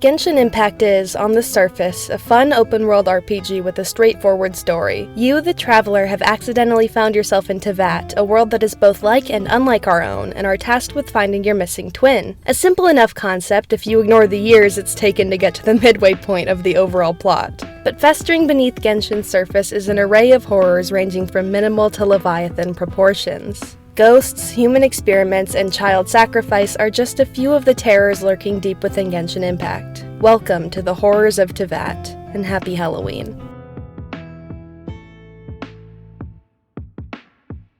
Genshin Impact is, on the surface, a fun open-world RPG with a straightforward story. You, the traveler, have accidentally found yourself in Teyvat, a world that is both like and unlike our own, and are tasked with finding your missing twin. A simple enough concept if you ignore the years it's taken to get to the midway point of the overall plot. But festering beneath Genshin's surface is an array of horrors ranging from minimal to Leviathan proportions. Ghosts, human experiments, and child sacrifice are just a few of the terrors lurking deep within Genshin Impact. Welcome to the horrors of Teyvat, and happy Halloween.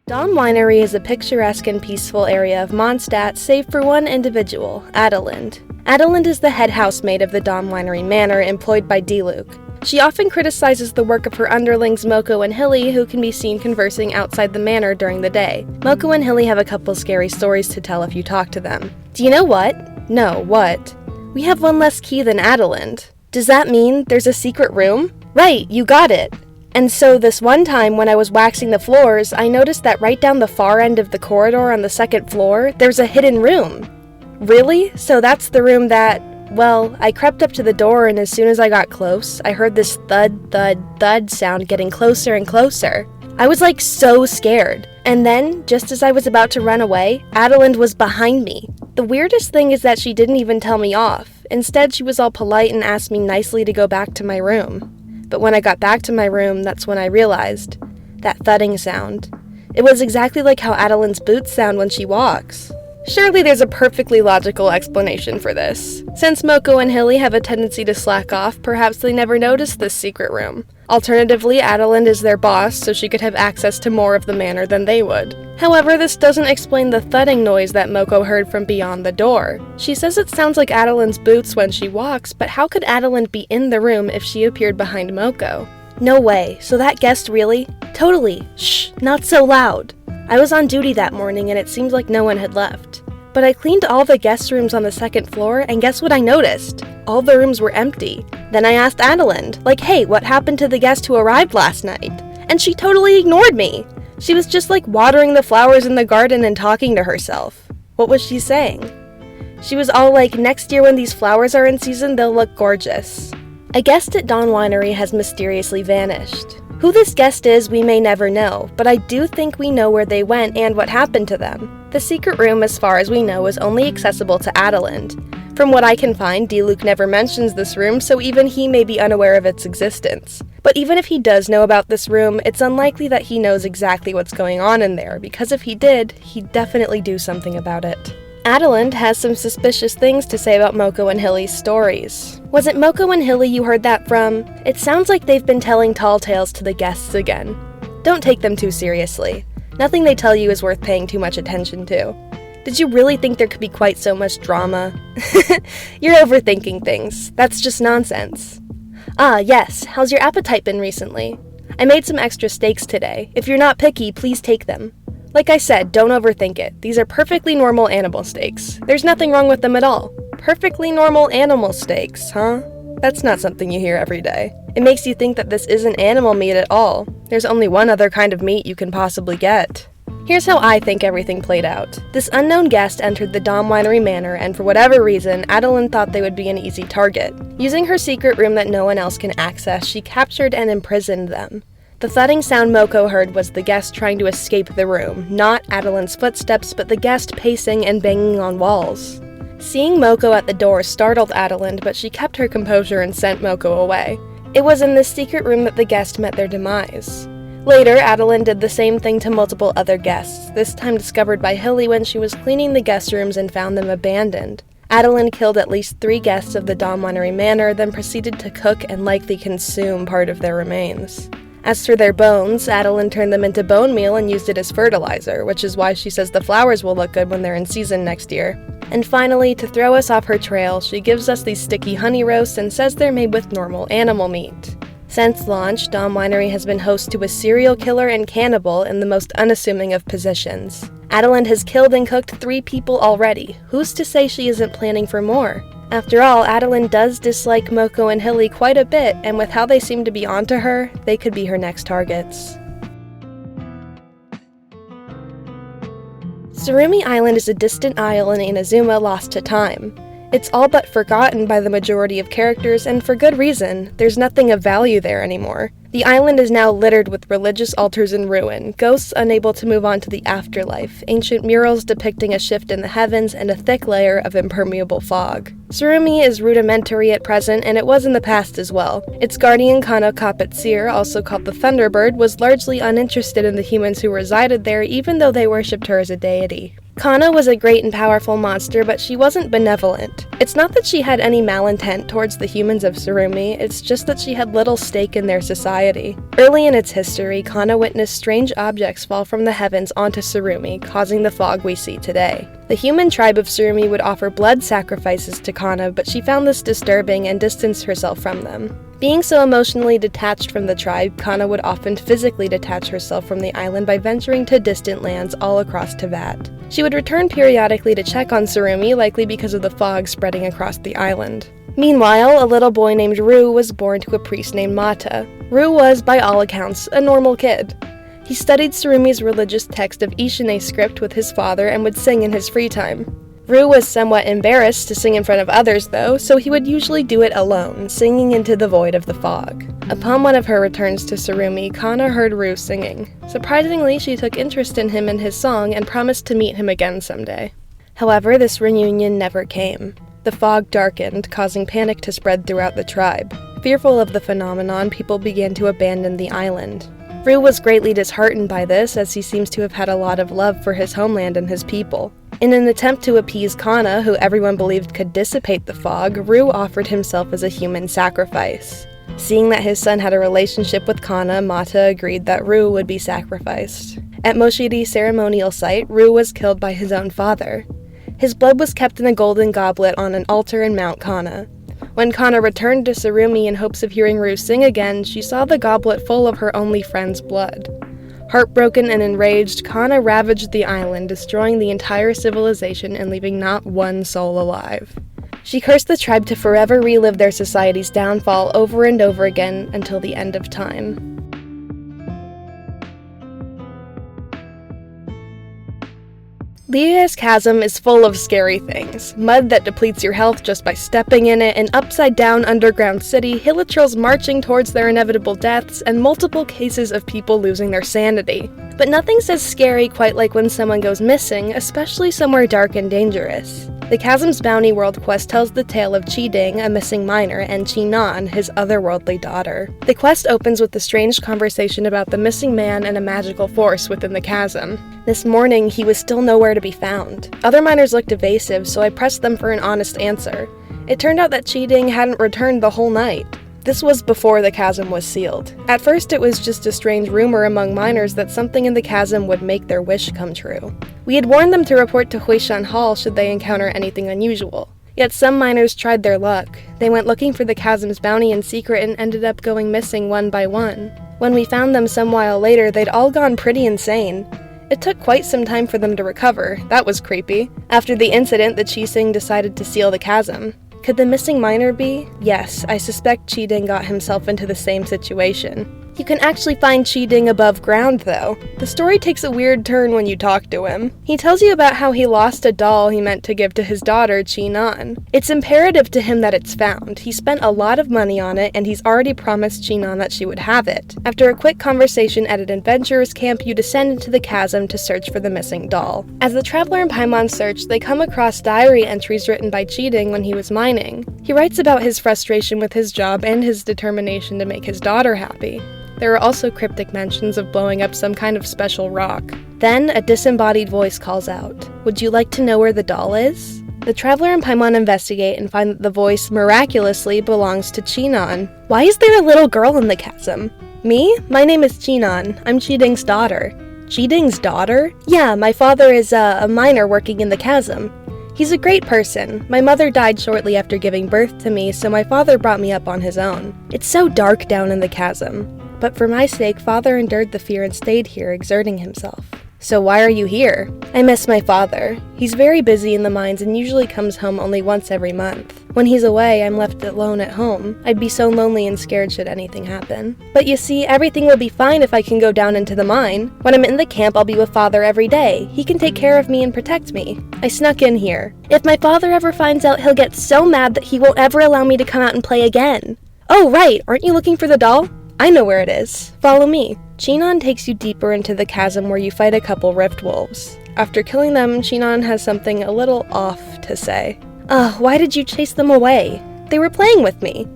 Dawn Winery is a picturesque and peaceful area of Mondstadt save for one individual, Adelinde. Adelinde is the head housemaid of the Dawn Winery Manor employed by Diluc. She often criticizes the work of her underlings Moko and Hilly, who can be seen conversing outside the manor during the day. Moko and Hilly have a couple scary stories to tell if you talk to them. Do you know what? No, what? We have one less key than Adelinde. Does that mean there's a secret room? Right, you got it! And so this one time when I was waxing the floors, I noticed that right down the far end of the corridor on the second floor, there's a hidden room. Really? So that's the room that... Well, I crept up to the door, and as soon as I got close, I heard this thud, thud, thud sound getting closer and closer. I was like so scared. And then, just as I was about to run away, Adelinde was behind me. The weirdest thing is that she didn't even tell me off. Instead, she was all polite and asked me nicely to go back to my room. But when I got back to my room, that's when I realized. That thudding sound. It was exactly like how Adelinde's boots sound when she walks. Surely there's a perfectly logical explanation for this. Since Moko and Hilly have a tendency to slack off, perhaps they never noticed this secret room. Alternatively, Adelinde is their boss, so she could have access to more of the manor than they would. However, this doesn't explain the thudding noise that Moko heard from beyond the door. She says it sounds like Adelinde's boots when she walks, but how could Adelinde be in the room if she appeared behind Moko? No way, so that guest really? Totally. Shh, not so loud. I was on duty that morning and it seemed like no one had left. But I cleaned all the guest rooms on the second floor and guess what I noticed? All the rooms were empty. Then I asked Adelinde, like, hey, what happened to the guest who arrived last night? And she totally ignored me. She was just like watering the flowers in the garden and talking to herself. What was she saying? She was all like, next year when these flowers are in season, they'll look gorgeous. A guest at Dawn Winery has mysteriously vanished. Who this guest is, we may never know, but I do think we know where they went and what happened to them. The secret room, as far as we know, is only accessible to Adelinde. From what I can find, Diluc never mentions this room, so even he may be unaware of its existence. But even if he does know about this room, it's unlikely that he knows exactly what's going on in there, because if he did, he'd definitely do something about it. Adelinde has some suspicious things to say about Moko and Hilly's stories. Was it Moko and Hilly you heard that from? It sounds like they've been telling tall tales to the guests again. Don't take them too seriously. Nothing they tell you is worth paying too much attention to. Did you really think there could be quite so much drama? You're overthinking things. That's just nonsense. Ah, yes, how's your appetite been recently? I made some extra steaks today. If you're not picky, please take them. Like I said, don't overthink it. These are perfectly normal animal steaks. There's nothing wrong with them at all. Perfectly normal animal steaks, huh? That's not something you hear every day. It makes you think that this isn't animal meat at all. There's only one other kind of meat you can possibly get. Here's how I think everything played out. This unknown guest entered the Dawn Winery Manor, and for whatever reason, Adelinde thought they would be an easy target. Using her secret room that no one else can access, she captured and imprisoned them. The thudding sound Moko heard was the guest trying to escape the room, not Adelinde's footsteps, but the guest pacing and banging on walls. Seeing Moko at the door startled Adelinde, but she kept her composure and sent Moko away. It was in this secret room that the guest met their demise. Later, Adelinde did the same thing to multiple other guests, this time discovered by Hilly when she was cleaning the guest rooms and found them abandoned. Adelinde killed at least 3 guests of the Dawn Winery Manor, then proceeded to cook and likely consume part of their remains. As for their bones, Adelinde turned them into bone meal and used it as fertilizer, which is why she says the flowers will look good when they're in season next year. And finally, to throw us off her trail, she gives us these sticky honey roasts and says they're made with normal animal meat. Since launch, Dawn Winery has been host to a serial killer and cannibal in the most unassuming of positions. Adelinde has killed and cooked 3 people already. Who's to say she isn't planning for more? After all, Adelinde does dislike Moko and Hilly quite a bit, and with how they seem to be onto her, they could be her next targets. Tsurumi Island is a distant isle in Inazuma lost to time. It's all but forgotten by the majority of characters, and for good reason. There's nothing of value there anymore. The island is now littered with religious altars in ruin, ghosts unable to move on to the afterlife, ancient murals depicting a shift in the heavens, and a thick layer of impermeable fog. Tsurumi is rudimentary at present, and it was in the past as well. Its guardian Kana Kapetsir, also called the Thunderbird, was largely uninterested in the humans who resided there, even though they worshipped her as a deity. Kana was a great and powerful monster, but she wasn't benevolent. It's not that she had any malintent towards the humans of Tsurumi, it's just that she had little stake in their society. Early in its history, Kana witnessed strange objects fall from the heavens onto Tsurumi, causing the fog we see today. The human tribe of Tsurumi would offer blood sacrifices to Kana, but she found this disturbing and distanced herself from them. Being so emotionally detached from the tribe, Kana would often physically detach herself from the island by venturing to distant lands all across Teyvat. She would return periodically to check on Tsurumi, likely because of the fog spreading across the island. Meanwhile, a little boy named Ru was born to a priest named Mata. Ru was, by all accounts, a normal kid. He studied Tsurumi's religious text of Ishine script with his father and would sing in his free time. Ru was somewhat embarrassed to sing in front of others, though, so he would usually do it alone, singing into the void of the fog. Upon one of her returns to Tsurumi, Kana heard Ru singing. Surprisingly, she took interest in him and his song and promised to meet him again someday. However, this reunion never came. The fog darkened, causing panic to spread throughout the tribe. Fearful of the phenomenon, people began to abandon the island. Ru was greatly disheartened by this, as he seems to have had a lot of love for his homeland and his people. In an attempt to appease Kana, who everyone believed could dissipate the fog, Ru offered himself as a human sacrifice. Seeing that his son had a relationship with Kana, Mata agreed that Ru would be sacrificed. At Moshiri's ceremonial site, Ru was killed by his own father. His blood was kept in a golden goblet on an altar in Mount Kana. When Kana returned to Tsurumi in hopes of hearing Ru sing again, she saw the goblet full of her only friend's blood. Heartbroken and enraged, Kana ravaged the island, destroying the entire civilization and leaving not one soul alive. She cursed the tribe to forever relive their society's downfall over and over again until the end of time. Lia's chasm is full of scary things. Mud that depletes your health just by stepping in it, an upside-down underground city, hilichurls marching towards their inevitable deaths, and multiple cases of people losing their sanity. But nothing says scary quite like when someone goes missing, especially somewhere dark and dangerous. The Chasm's Bounty World quest tells the tale of Chi-Ding, a missing miner, and Chi-Nan, his otherworldly daughter. The quest opens with a strange conversation about the missing man and a magical force within the chasm. This morning, he was still nowhere to be found. Other miners looked evasive, so I pressed them for an honest answer. It turned out that Chi-Ding hadn't returned the whole night. This was before the chasm was sealed. At first, it was just a strange rumor among miners that something in the chasm would make their wish come true. We had warned them to report to Huishan Hall should they encounter anything unusual. Yet some miners tried their luck. They went looking for the chasm's bounty in secret and ended up going missing one by one. When we found them some while later, they'd all gone pretty insane. It took quite some time for them to recover. That was creepy. After the incident, the Chi-Sing decided to seal the chasm. Could the missing miner be? Yes, I suspect Chi-Ding got himself into the same situation. You can actually find Chi-Ding above ground, though. The story takes a weird turn when you talk to him. He tells you about how he lost a doll he meant to give to his daughter, Chi-Nan. It's imperative to him that it's found. He spent a lot of money on it, and he's already promised Chi-Nan that she would have it. After a quick conversation at an adventurer's camp, you descend into the chasm to search for the missing doll. As the traveler and Paimon search, they come across diary entries written by Chi-Ding when he was mining. He writes about his frustration with his job and his determination to make his daughter happy. There are also cryptic mentions of blowing up some kind of special rock. Then, a disembodied voice calls out, "Would you like to know where the doll is?" The traveler and Paimon investigate and find that the voice, miraculously, belongs to Chi-Nan. Why is there a little girl in the chasm? Me? My name is Chi-Nan. I'm Chi-Ding's daughter. Chi-Ding's daughter? Yeah, my father is a miner working in the chasm. He's a great person. My mother died shortly after giving birth to me, so my father brought me up on his own. It's so dark down in the chasm. But for my sake, father endured the fear and stayed here, exerting himself. So why are you here? I miss my father. He's very busy in the mines and usually comes home only once every month. When he's away, I'm left alone at home. I'd be so lonely and scared should anything happen. But you see, everything will be fine if I can go down into the mine. When I'm in the camp, I'll be with Father every day. He can take care of me and protect me. I snuck in here. If my father ever finds out, he'll get so mad that he won't ever allow me to come out and play again. Oh, right, aren't you looking for the doll? I know where it is. Follow me. Chinon takes you deeper into the chasm where you fight a couple rift wolves. After killing them, Chinon has something a little off to say. Ugh, why did you chase them away? They were playing with me.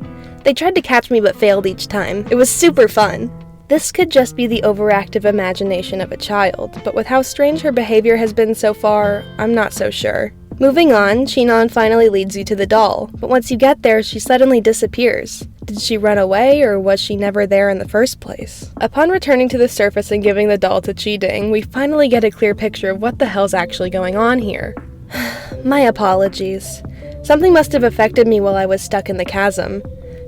They tried to catch me but failed each time. It was super fun. This could just be the overactive imagination of a child, but with how strange her behavior has been so far, I'm not so sure. Moving on, Chinon finally leads you to the doll, but once you get there, she suddenly disappears. Did she run away, or was she never there in the first place? Upon returning to the surface and giving the doll to Chiding, we finally get a clear picture of what the hell's actually going on here. My apologies. Something must have affected me while I was stuck in the chasm.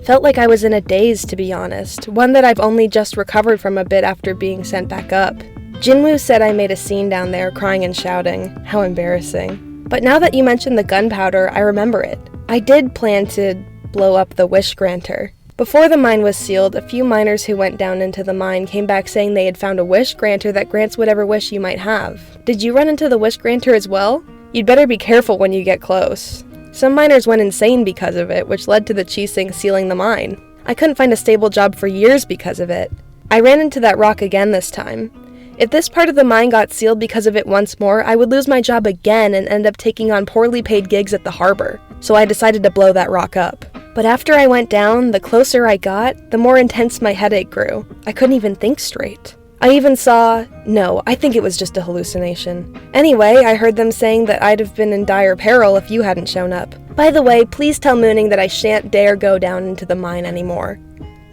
Felt like I was in a daze, to be honest, one that I've only just recovered from a bit after being sent back up. Jinwoo said I made a scene down there, crying and shouting. How embarrassing. But now that you mentioned the gunpowder, I remember it. I did plan to blow up the wish granter. Before the mine was sealed, a few miners who went down into the mine came back saying they had found a wish granter that grants whatever wish you might have. Did you run into the wish granter as well? You'd better be careful when you get close. Some miners went insane because of it, which led to the Chising sealing the mine. I couldn't find a stable job for years because of it. I ran into that rock again this time. If this part of the mine got sealed because of it once more, I would lose my job again and end up taking on poorly paid gigs at the harbor, so I decided to blow that rock up. But after I went down, the closer I got, the more intense my headache grew. I couldn't even think straight. I even saw... No, I think it was just a hallucination. Anyway, I heard them saying that I'd have been in dire peril if you hadn't shown up. By the way, please tell Mooning that I shan't dare go down into the mine anymore.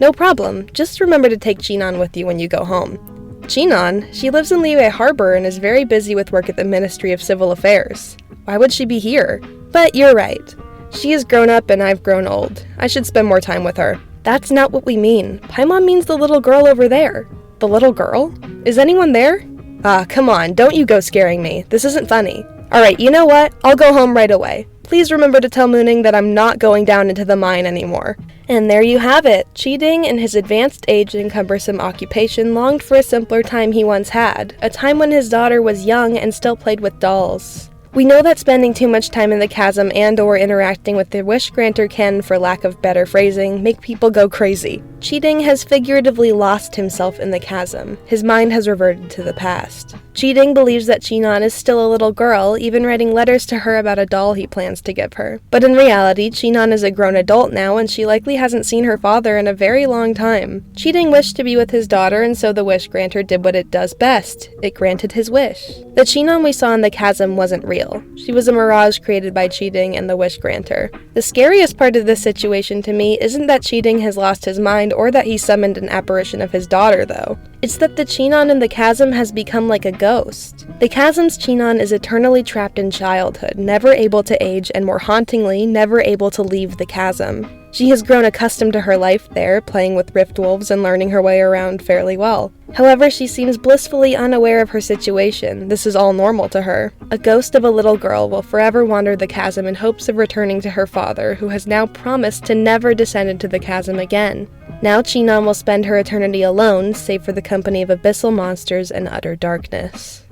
No problem, just remember to take Chinon with you when you go home. Chinon? She lives in Liyue Harbor and is very busy with work at the Ministry of Civil Affairs. Why would she be here? But you're right. She has grown up and I've grown old. I should spend more time with her. That's not what we mean. Paimon means the little girl over there. The little girl? Is anyone there? Ah, come on, don't you go scaring me. This isn't funny. Alright, you know what? I'll go home right away. Please remember to tell Mooning that I'm not going down into the mine anymore. And there you have it. Chiding, in his advanced age and cumbersome occupation, longed for a simpler time he once had, a time when his daughter was young and still played with dolls. We know that spending too much time in the chasm and/or interacting with the wish granter can, for lack of better phrasing, make people go crazy. Chiding has figuratively lost himself in the chasm. His mind has reverted to the past. Chiding believes that Chinon is still a little girl, even writing letters to her about a doll he plans to give her. But in reality, Chinon is a grown adult now, and she likely hasn't seen her father in a very long time. Chiding wished to be with his daughter, and so the wish granter did what it does best. It granted his wish. The Chinon we saw in the chasm wasn't real. She was a mirage created by Chiding and the wish granter. The scariest part of this situation to me isn't that Chiding has lost his mind or that he summoned an apparition of his daughter, though. It's that the Chinon in the chasm has become like a ghost. The chasm's Chinon is eternally trapped in childhood, never able to age, and more hauntingly, never able to leave the chasm. She has grown accustomed to her life there, playing with rift wolves and learning her way around fairly well. However, she seems blissfully unaware of her situation. This is all normal to her. A ghost of a little girl will forever wander the chasm in hopes of returning to her father, who has now promised to never descend into the chasm again. Now Chinon will spend her eternity alone, save for the company of abyssal monsters and utter darkness.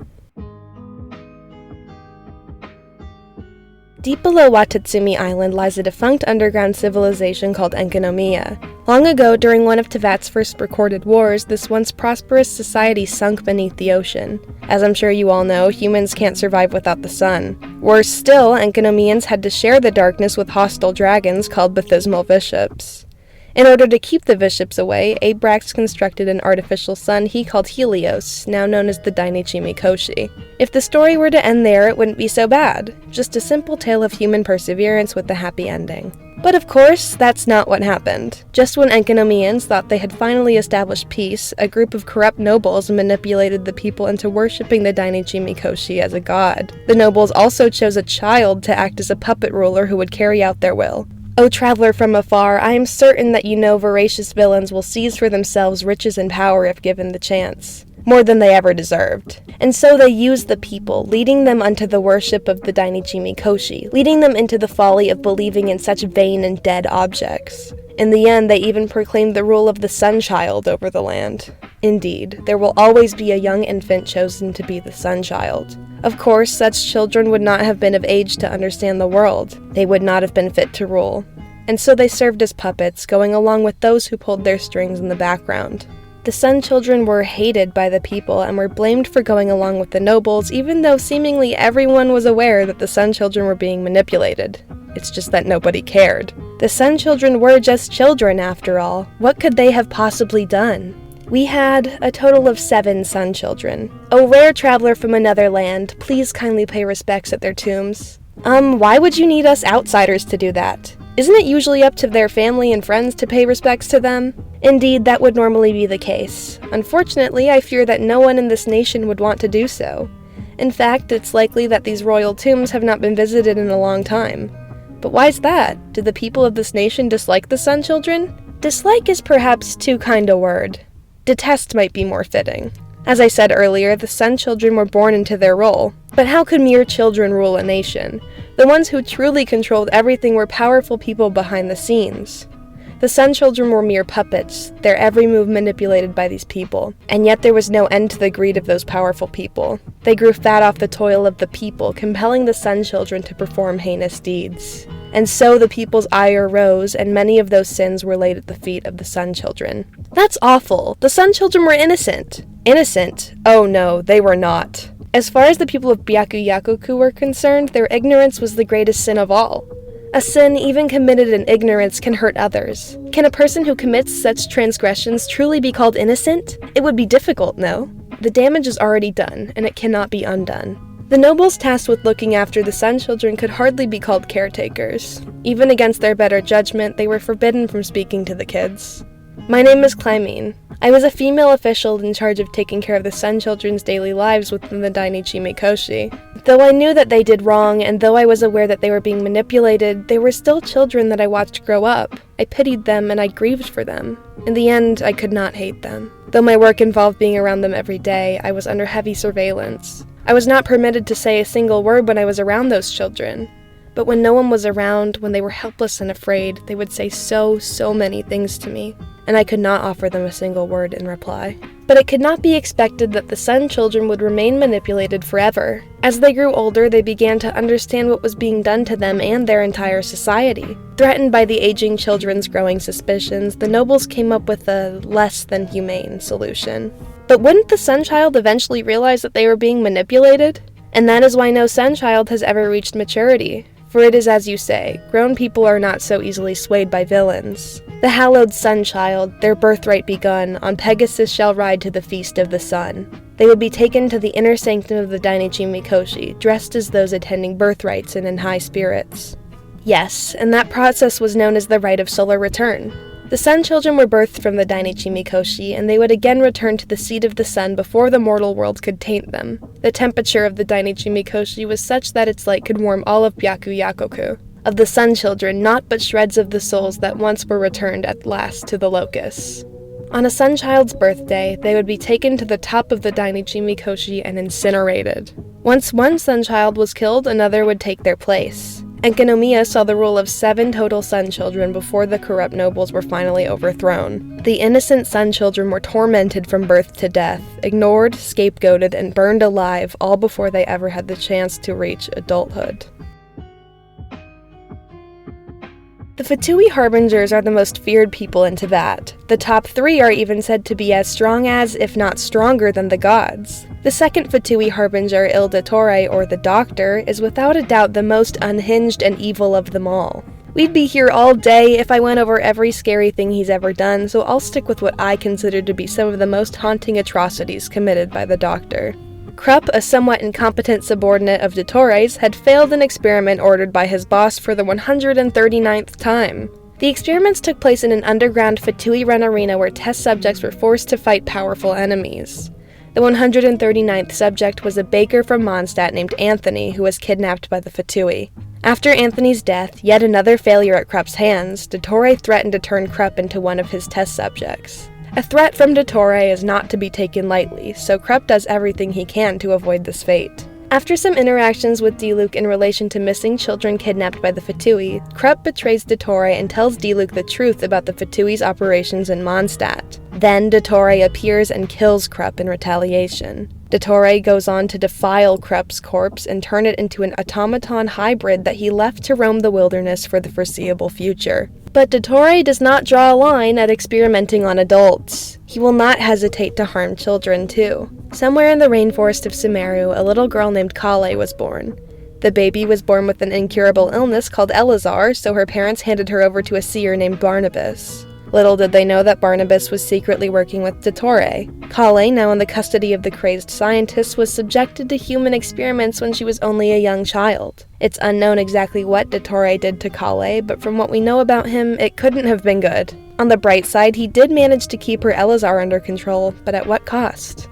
Deep below Watatsumi Island lies a defunct underground civilization called Enkanomiya. Long ago, during one of Teyvat's first recorded wars, this once prosperous society sunk beneath the ocean. As I'm sure you all know, humans can't survive without the sun. Worse still, Enkanomiyans had to share the darkness with hostile dragons called Baptismal Bishops. In order to keep the Bishops away, Abrax constructed an artificial sun he called Helios, now known as the Dainichi Mikoshi. If the story were to end there, it wouldn't be so bad. Just a simple tale of human perseverance with a happy ending. But of course, that's not what happened. Just when Enkanomians thought they had finally established peace, a group of corrupt nobles manipulated the people into worshipping the Dainichi Mikoshi as a god. The nobles also chose a child to act as a puppet ruler who would carry out their will. O traveler from afar, I am certain that you know voracious villains will seize for themselves riches and power if given the chance, more than they ever deserved. And so they use the people, leading them unto the worship of the Dainichi Mikoshi, leading them into the folly of believing in such vain and dead objects. In the end, they even proclaimed the rule of the Sunchild over the land. Indeed, there will always be a young infant chosen to be the Sunchild. Of course, such children would not have been of age to understand the world. They would not have been fit to rule. And so they served as puppets, going along with those who pulled their strings in the background. The Sunchildren were hated by the people and were blamed for going along with the nobles, even though seemingly everyone was aware that the Sunchildren were being manipulated. It's just that nobody cared. The Sunchildren were just children, after all. What could they have possibly done? We had a total of 7 Sunchildren. O rare traveler from another land, please kindly pay respects at their tombs. Why would you need us outsiders to do that? Isn't it usually up to their family and friends to pay respects to them? Indeed, that would normally be the case. Unfortunately, I fear that no one in this nation would want to do so. In fact, it's likely that these royal tombs have not been visited in a long time. But why's that? Do the people of this nation dislike the Sunchildren? Dislike is perhaps too kind a word. Detest might be more fitting. As I said earlier, the Sunchildren were born into their role. But how could mere children rule a nation? The ones who truly controlled everything were powerful people behind the scenes. The Sunchildren were mere puppets, their every move manipulated by these people. And yet there was no end to the greed of those powerful people. They grew fat off the toil of the people, compelling the Sunchildren to perform heinous deeds. And so the people's ire rose, and many of those sins were laid at the feet of the Sunchildren. That's awful! The Sunchildren were innocent! Innocent? Oh no, they were not. As far as the people of Byakuyakuku were concerned, their ignorance was the greatest sin of all. A sin, even committed in ignorance, can hurt others. Can a person who commits such transgressions truly be called innocent? It would be difficult, no? The damage is already done, and it cannot be undone. The nobles tasked with looking after the Sunchildren could hardly be called caretakers. Even against their better judgment, they were forbidden from speaking to the kids. My name is Clymene. I was a female official in charge of taking care of the Sunchildren's daily lives within the Dainichi Mikoshi. Though I knew that they did wrong, and though I was aware that they were being manipulated, they were still children that I watched grow up. I pitied them, and I grieved for them. In the end, I could not hate them. Though my work involved being around them every day, I was under heavy surveillance. I was not permitted to say a single word when I was around those children. But when no one was around, when they were helpless and afraid, they would say so many things to me, and I could not offer them a single word in reply. But it could not be expected that the Sunchildren would remain manipulated forever. As they grew older, they began to understand what was being done to them and their entire society. Threatened by the aging children's growing suspicions, the nobles came up with a less than humane solution. But wouldn't the Sunchild eventually realize that they were being manipulated? And that is why no Sunchild has ever reached maturity. For it is as you say, grown people are not so easily swayed by villains. The hallowed Sunchild, their birthright begun, on Pegasus shall ride to the feast of the sun. They would be taken to the inner sanctum of the Dainichi Mikoshi, dressed as those attending birthrights and in high spirits. Yes, and that process was known as the Rite of Solar Return. The Sunchildren were birthed from the Dainichi Mikoshi, and they would again return to the seat of the sun before the mortal world could taint them. The temperature of the Dainichi Mikoshi was such that its light could warm all of Byakuyakuku. Of the Sunchildren, naught but shreds of the souls that once were returned at last to the locusts. On a Sunchild's birthday, they would be taken to the top of the Dainichi Mikoshi and incinerated. Once one Sunchild was killed, another would take their place. Enkanomiya saw the rule of 7 total Sunchildren before the corrupt nobles were finally overthrown. The innocent Sunchildren were tormented from birth to death, ignored, scapegoated, and burned alive, all before they ever had the chance to reach adulthood. The Fatui Harbingers are the most feared people in Teyvat. The top 3 are even said to be as strong as, if not stronger than, the gods. The second Fatui Harbinger, Dottore, or the Doctor, is without a doubt the most unhinged and evil of them all. We'd be here all day if I went over every scary thing he's ever done, so I'll stick with what I consider to be some of the most haunting atrocities committed by the Doctor. Krupp, a somewhat incompetent subordinate of Dottore's, had failed an experiment ordered by his boss for the 139th time. The experiments took place in an underground Fatui-run arena where test subjects were forced to fight powerful enemies. The 139th subject was a baker from Mondstadt named Anthony, who was kidnapped by the Fatui. After Anthony's death, yet another failure at Krupp's hands, Dottore threatened to turn Krupp into one of his test subjects. A threat from Dottore is not to be taken lightly, so Krupp does everything he can to avoid this fate. After some interactions with Diluc in relation to missing children kidnapped by the Fatui, Krupp betrays Dottore and tells Diluc the truth about the Fatui's operations in Mondstadt. Then Dottore appears and kills Krupp in retaliation. Dottore goes on to defile Krupp's corpse and turn it into an automaton hybrid that he left to roam the wilderness for the foreseeable future. But Dottore does not draw a line at experimenting on adults. He will not hesitate to harm children, too. Somewhere in the rainforest of Sumeru, a little girl named Kale was born. The baby was born with an incurable illness called Elazar, so her parents handed her over to a seer named Barnabas. Little did they know that Barnabas was secretly working with Dottore. Kale, now in the custody of the crazed scientists, was subjected to human experiments when she was only a young child. It's unknown exactly what Dottore did to Kale, but from what we know about him, it couldn't have been good. On the bright side, he did manage to keep her Elazar under control, but at what cost?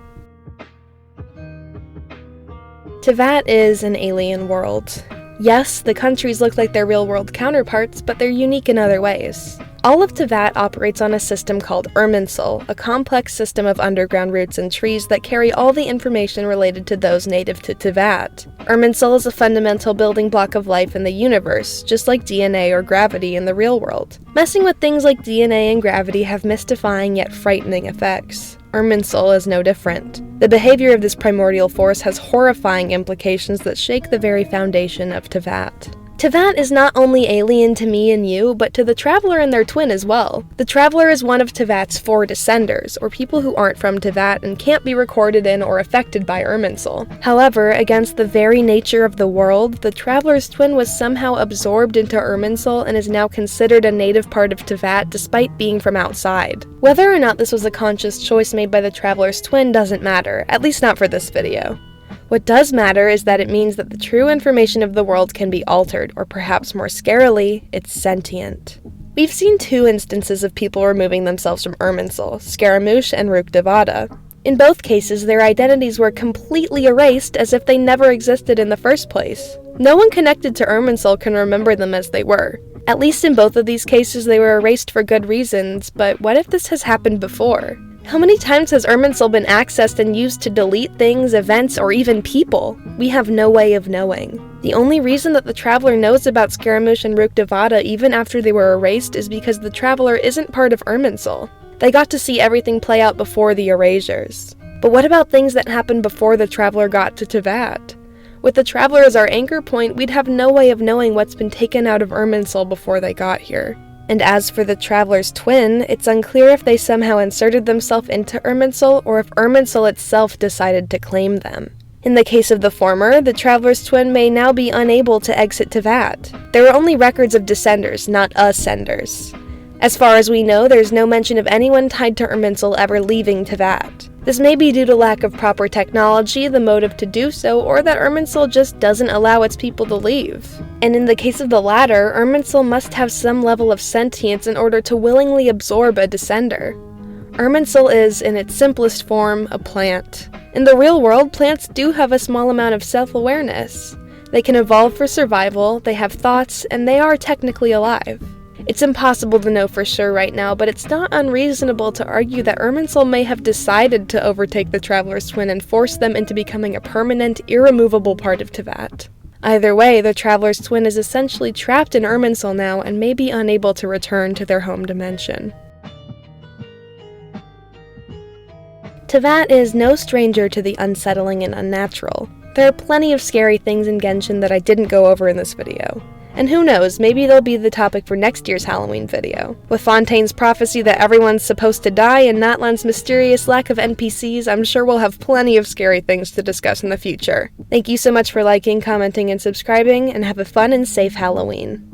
Teyvat is an alien world. Yes, the countries look like their real-world counterparts, but they're unique in other ways. All of Teyvat operates on a system called Irminsul, a complex system of underground roots and trees that carry all the information related to those native to Teyvat. Irminsul is a fundamental building block of life in the universe, just like DNA or gravity in the real world. Messing with things like DNA and gravity have mystifying yet frightening effects. Irminsul is no different. The behavior of this primordial force has horrifying implications that shake the very foundation of Teyvat. Teyvat is not only alien to me and you, but to the Traveler and their twin as well. The Traveler is one of Teyvat's 4 descenders, or people who aren't from Teyvat and can't be recorded in or affected by Irminsul. However, against the very nature of the world, the Traveler's twin was somehow absorbed into Irminsul and is now considered a native part of Teyvat despite being from outside. Whether or not this was a conscious choice made by the Traveler's twin doesn't matter, at least not for this video. What does matter is that it means that the true information of the world can be altered, or perhaps more scarily, it's sentient. We've seen 2 instances of people removing themselves from Irminsul, Scaramouche and Rukdevada. In both cases, their identities were completely erased as if they never existed in the first place. No one connected to Irminsul can remember them as they were. At least in both of these cases, they were erased for good reasons, but what if this has happened before? How many times has Irminsul been accessed and used to delete things, events, or even people? We have no way of knowing. The only reason that the Traveler knows about Scaramouche and Rukdevada even after they were erased is because the Traveler isn't part of Irminsul. They got to see everything play out before the erasures. But what about things that happened before the Traveler got to Teyvat? With the Traveler as our anchor point, we'd have no way of knowing what's been taken out of Irminsul before they got here. And as for the Traveler's twin, it's unclear if they somehow inserted themselves into Irminsul or if Irminsul itself decided to claim them. In the case of the former, the Traveler's twin may now be unable to exit Teyvat. There are only records of descenders, not ascenders. As far as we know, there's no mention of anyone tied to Irminsul ever leaving Teyvat. This may be due to lack of proper technology, the motive to do so, or that Irminsul just doesn't allow its people to leave. And in the case of the latter, Irminsul must have some level of sentience in order to willingly absorb a descender. Irminsul is, in its simplest form, a plant. In the real world, plants do have a small amount of self-awareness. They can evolve for survival, they have thoughts, and they are technically alive. It's impossible to know for sure right now, but it's not unreasonable to argue that Irminsul may have decided to overtake the Traveler's twin and force them into becoming a permanent, irremovable part of Teyvat. Either way, the Traveler's twin is essentially trapped in Irminsul now and may be unable to return to their home dimension. Teyvat is no stranger to the unsettling and unnatural. There are plenty of scary things in Genshin that I didn't go over in this video. And who knows, maybe they'll be the topic for next year's Halloween video. With Fontaine's prophecy that everyone's supposed to die and Natlan's mysterious lack of NPCs, I'm sure we'll have plenty of scary things to discuss in the future. Thank you so much for liking, commenting, and subscribing, and have a fun and safe Halloween.